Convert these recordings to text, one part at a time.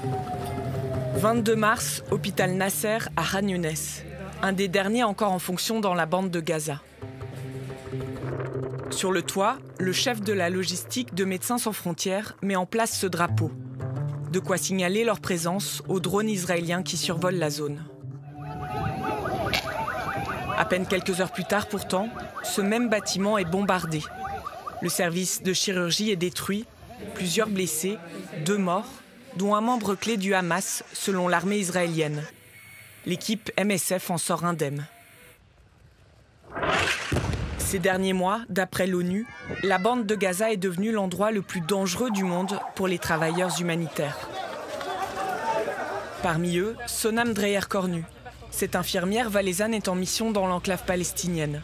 « 22 mars, hôpital Nasser à Khan Younes, un des derniers encore en fonction dans la bande de Gaza. Sur le toit, le chef de la logistique de Médecins sans frontières met en place ce drapeau. De quoi signaler leur présence aux drones israéliens qui survolent la zone. À peine quelques heures plus tard pourtant, ce même bâtiment est bombardé. Le service de chirurgie est détruit, plusieurs blessés, 2 morts, dont un membre clé du Hamas, selon l'armée israélienne. L'équipe MSF en sort indemne. Ces derniers mois, d'après l'ONU, la bande de Gaza est devenue l'endroit le plus dangereux du monde pour les travailleurs humanitaires. Parmi eux, Sonam Dreyer-Cornu. Cette infirmière valaisanne est en mission dans l'enclave palestinienne.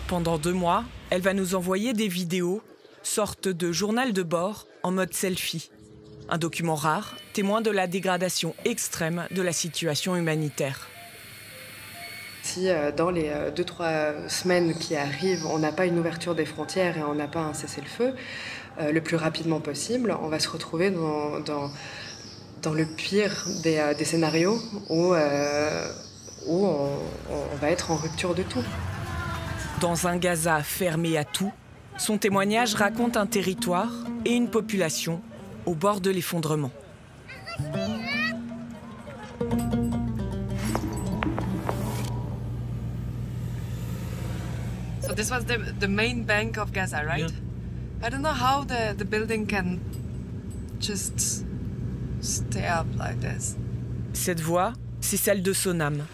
Pendant 2 mois, elle va nous envoyer des vidéos, sorte de journal de bord en mode selfie. Un document rare, témoin de la dégradation extrême de la situation humanitaire. Si dans les 2-3 semaines qui arrivent, on n'a pas une ouverture des frontières et on n'a pas un cessez-le-feu, le plus rapidement possible, on va se retrouver dans le pire des scénarios où on va être en rupture de tout. Dans un Gaza fermé à tout, son témoignage raconte un territoire et une population au bord de l'effondrement. So this was the main bank of Gaza, right? Yeah. I don't know how the building can just stay up like this. Cette voix, c'est celle de Sonam.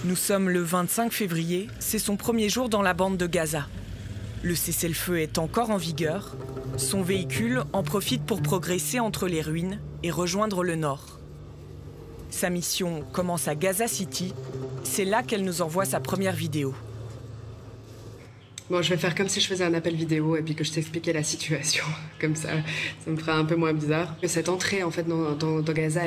Nous sommes le 25 février, c'est son premier jour dans la bande de Gaza. Le cessez-le-feu est encore en vigueur. Son véhicule en profite pour progresser entre les ruines et rejoindre le nord. Sa mission commence à Gaza City. C'est là qu'elle nous envoie sa première vidéo. Bon, je vais faire comme si je faisais un appel vidéo et puis que je t'expliquais la situation. Comme ça me fera un peu moins bizarre. Cette entrée en fait dans Gaza,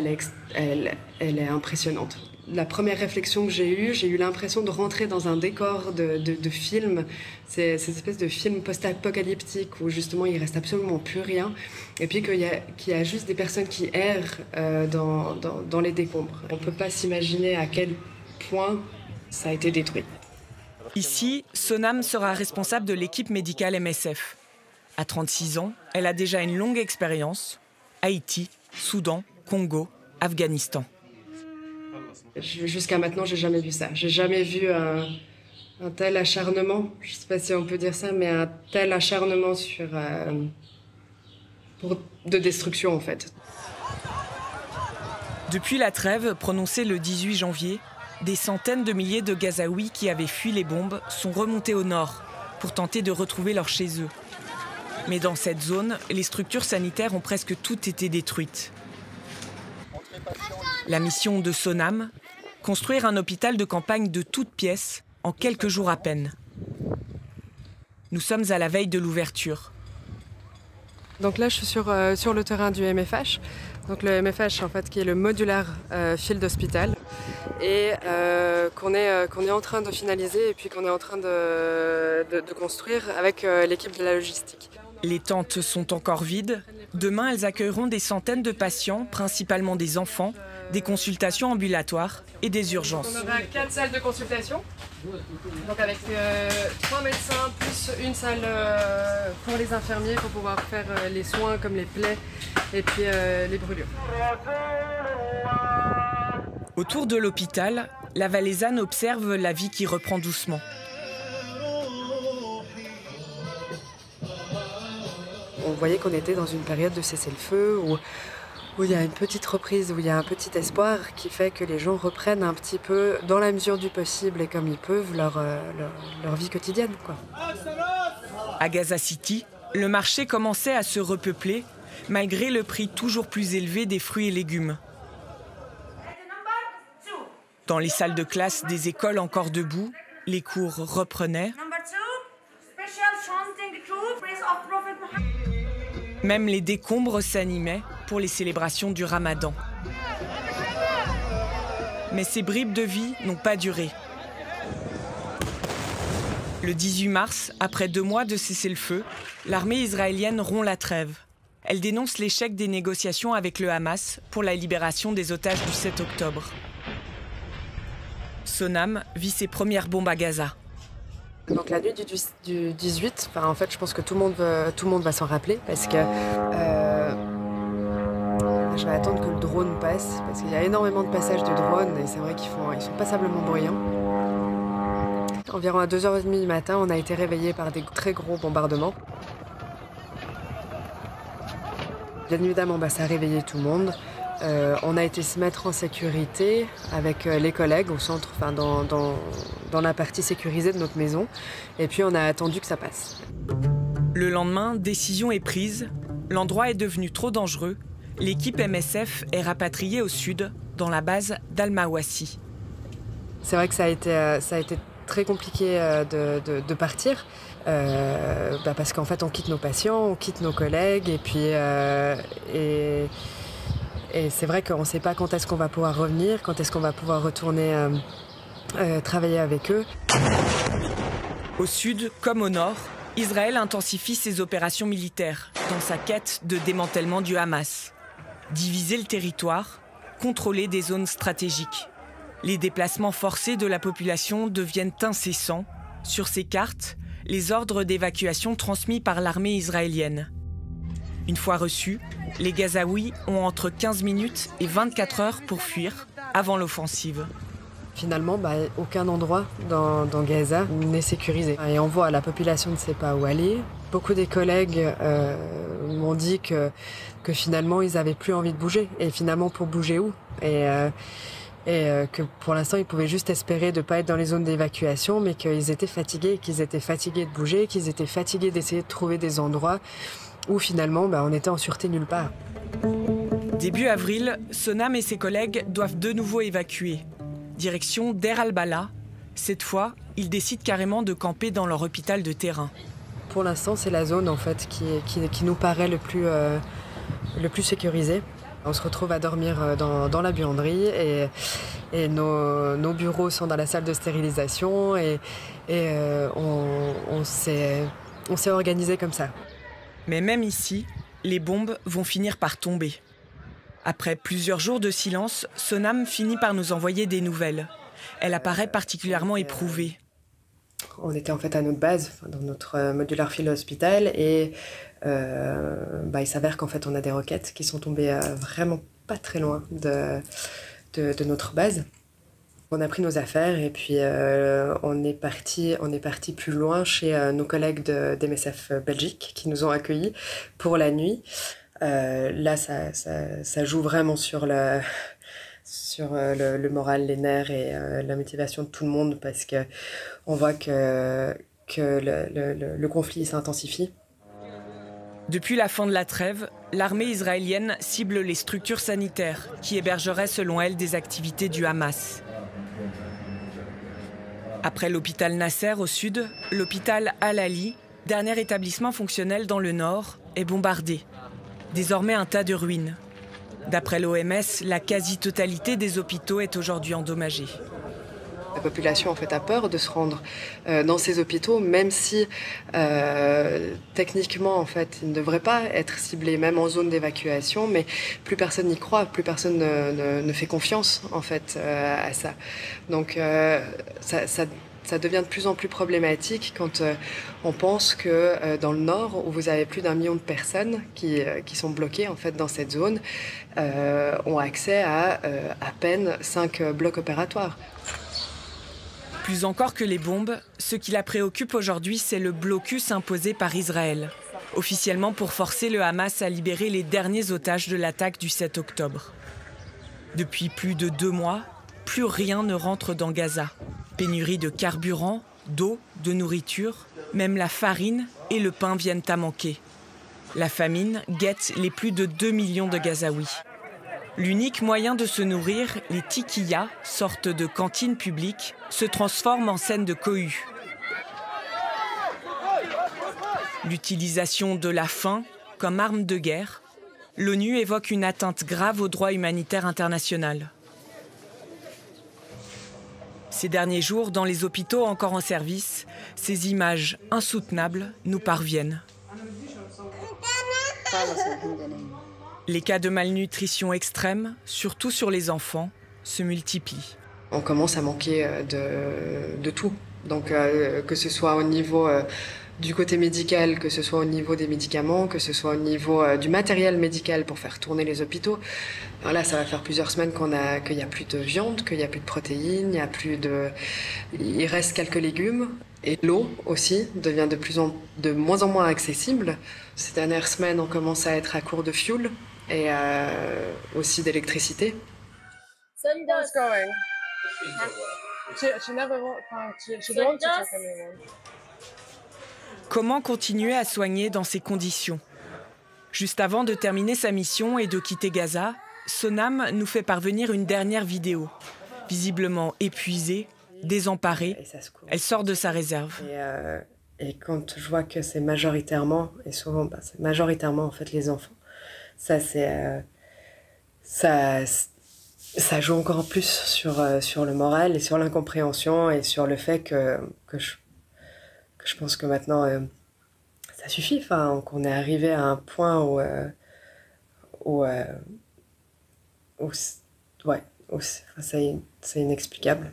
elle est impressionnante. La première réflexion que j'ai eu l'impression de rentrer dans un décor de film. C'est cette espèce de film post-apocalyptique où justement il reste absolument plus rien. Et puis qu'il y a juste des personnes qui errent dans les décombres. On ne peut pas s'imaginer à quel point ça a été détruit. Ici, Sonam sera responsable de l'équipe médicale MSF. À 36 ans, elle a déjà une longue expérience. Haïti, Soudan, Congo, Afghanistan. Jusqu'à maintenant, j'ai jamais vu ça. J'ai jamais vu un tel acharnement, je sais pas si on peut dire ça, mais un tel acharnement de destruction en fait. Depuis la trêve prononcée le 18 janvier, des centaines de milliers de Gazaouis qui avaient fui les bombes sont remontés au nord pour tenter de retrouver leur chez eux. Mais dans cette zone, les structures sanitaires ont presque toutes été détruites. La mission de Sonam, construire un hôpital de campagne de toutes pièces en quelques jours à peine. Nous sommes à la veille de l'ouverture. Donc là, je suis sur le terrain du MFH. Donc le MFH, en fait, qui est le Modular Field Hospital, et qu'on est en train de finaliser et puis qu'on est en train de construire avec l'équipe de la logistique. Les tentes sont encore vides. Demain, elles accueilleront des centaines de patients, principalement des enfants, des consultations ambulatoires et des urgences. On aura 4 salles de consultation, donc avec 3 médecins plus une salle pour les infirmiers pour pouvoir faire les soins comme les plaies et puis les brûlures. Autour de l'hôpital, la valaisanne observe la vie qui reprend doucement. On voyait qu'on était dans une période de cessez-le-feu où il y a une petite reprise, où il y a un petit espoir qui fait que les gens reprennent un petit peu, dans la mesure du possible et comme ils peuvent, leur vie quotidienne, quoi. À Gaza City, le marché commençait à se repeupler, malgré le prix toujours plus élevé des fruits et légumes. Dans les salles de classe des écoles encore debout, les cours reprenaient. Même les décombres s'animaient pour les célébrations du Ramadan. Mais ces bribes de vie n'ont pas duré. Le 18 mars, après 2 mois de cessez-le-feu, l'armée israélienne rompt la trêve. Elle dénonce l'échec des négociations avec le Hamas pour la libération des otages du 7 octobre. Sonam vit ses premières bombes à Gaza. Donc la nuit du 18, en fait, je pense que tout le monde va s'en rappeler parce que je vais attendre que le drone passe parce qu'il y a énormément de passages de drones et c'est vrai ils sont passablement bruyants. Environ à 2h30 du matin, on a été réveillés par des très gros bombardements. Bien évidemment, ça a réveillé tout le monde. On a été se mettre en sécurité avec les collègues au centre, dans la partie sécurisée de notre maison. Et puis on a attendu que ça passe. Le lendemain, décision est prise. L'endroit est devenu trop dangereux. L'équipe MSF est rapatriée au sud, dans la base d'Al-Mawassi. C'est vrai que ça a été très compliqué de partir. Parce qu'en fait, on quitte nos patients, on quitte nos collègues. Et puis... Et c'est vrai qu'on ne sait pas quand est-ce qu'on va pouvoir revenir, quand est-ce qu'on va pouvoir retourner travailler avec eux. Au sud comme au nord, Israël intensifie ses opérations militaires dans sa quête de démantèlement du Hamas. Diviser le territoire, contrôler des zones stratégiques. Les déplacements forcés de la population deviennent incessants. Sur ces cartes, les ordres d'évacuation transmis par l'armée israélienne. Une fois reçus, les Gazaouis ont entre 15 minutes et 24 heures pour fuir avant l'offensive. Finalement, aucun endroit dans Gaza n'est sécurisé. Et on voit, la population ne sait pas où aller. Beaucoup des collègues m'ont dit que finalement, ils n'avaient plus envie de bouger. Et finalement, pour bouger où ? Et que pour l'instant, ils pouvaient juste espérer de ne pas être dans les zones d'évacuation, mais qu'ils étaient fatigués de bouger, qu'ils étaient fatigués d'essayer de trouver des endroits où finalement, on était en sûreté nulle part. Début avril, Sonam et ses collègues doivent de nouveau évacuer. Direction Deir al-Balah. Cette fois, ils décident carrément de camper dans leur hôpital de terrain. Pour l'instant, c'est la zone en fait qui nous paraît le plus sécurisée. On se retrouve à dormir dans la buanderie et nos bureaux sont dans la salle de stérilisation et on s'est organisé comme ça. Mais même ici, les bombes vont finir par tomber. Après plusieurs jours de silence, Sonam finit par nous envoyer des nouvelles. Elle apparaît particulièrement éprouvée. On était en fait à notre base, dans notre modular field hospital, et il s'avère qu'en fait on a des roquettes qui sont tombées vraiment pas très loin de notre base. On a pris nos affaires et puis on est parti plus loin chez nos collègues d'MSF Belgique qui nous ont accueillis pour la nuit. Là, ça joue vraiment sur le moral, les nerfs et la motivation de tout le monde parce que on voit que le conflit s'intensifie. Depuis la fin de la trêve, l'armée israélienne cible les structures sanitaires qui hébergeraient selon elle des activités du Hamas. Après l'hôpital Nasser au sud, l'hôpital Al-Ali, dernier établissement fonctionnel dans le nord, est bombardé. Désormais un tas de ruines. D'après l'OMS, la quasi-totalité des hôpitaux est aujourd'hui endommagée. La population en fait a peur de se rendre dans ces hôpitaux, même si techniquement en fait ils ne devraient pas être ciblés, même en zone d'évacuation, mais plus personne n'y croit, plus personne ne fait confiance en fait à ça. Donc ça devient de plus en plus problématique quand on pense que dans le nord, où vous avez plus d'1 million de personnes qui sont bloquées en fait dans cette zone, ont accès à peine 5 blocs opératoires. Plus encore que les bombes, ce qui la préoccupe aujourd'hui, c'est le blocus imposé par Israël, officiellement pour forcer le Hamas à libérer les derniers otages de l'attaque du 7 octobre. Depuis plus de 2 mois, plus rien ne rentre dans Gaza. Pénurie de carburant, d'eau, de nourriture, même la farine et le pain viennent à manquer. La famine guette les plus de 2 millions de Gazaouis. L'unique moyen de se nourrir, les tikiyas, sorte de cantine publique, se transforme en scène de cohue. L'utilisation de la faim comme arme de guerre, l'ONU évoque une atteinte grave au droit humanitaire international. Ces derniers jours, dans les hôpitaux encore en service, ces images insoutenables nous parviennent. Les cas de malnutrition extrême, surtout sur les enfants, se multiplient. On commence à manquer de tout. Donc que ce soit au niveau du côté médical, que ce soit au niveau des médicaments, que ce soit au niveau du matériel médical pour faire tourner les hôpitaux. Alors là, ça va faire plusieurs semaines qu'il n'y a plus de viande, qu'il n'y a plus de protéines, il reste quelques légumes. Et l'eau aussi devient de moins en moins accessible. Ces dernières semaines, on commence à être à court de fuel et aussi d'électricité. Comment continuer à soigner dans ces conditions? Juste avant de terminer sa mission et de quitter Gaza, Sonam nous fait parvenir une dernière vidéo. Visiblement épuisée, désemparée, elle sort de sa réserve. Et quand je vois que c'est majoritairement, et souvent c'est majoritairement en fait les enfants, ça joue encore plus sur le moral et sur l'incompréhension et sur le fait que je pense que maintenant ça suffit, qu'on est arrivé à un point où c'est inexplicable.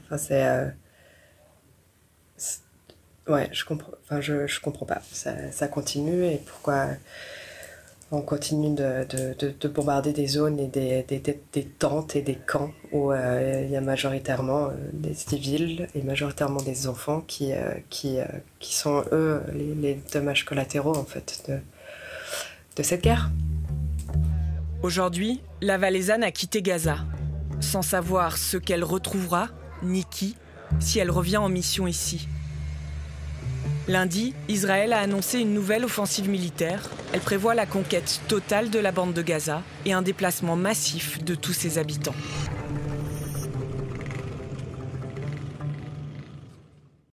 Je comprends pas. Ça continue et pourquoi on continue de bombarder des zones et des tentes et des camps où il y a majoritairement des civils et majoritairement des enfants qui sont eux les dommages collatéraux en fait de cette guerre. Aujourd'hui, la Valaisanne a quitté Gaza, sans savoir ce qu'elle retrouvera, ni qui, si elle revient en mission ici. Lundi, Israël a annoncé une nouvelle offensive militaire. Elle prévoit la conquête totale de la bande de Gaza et un déplacement massif de tous ses habitants.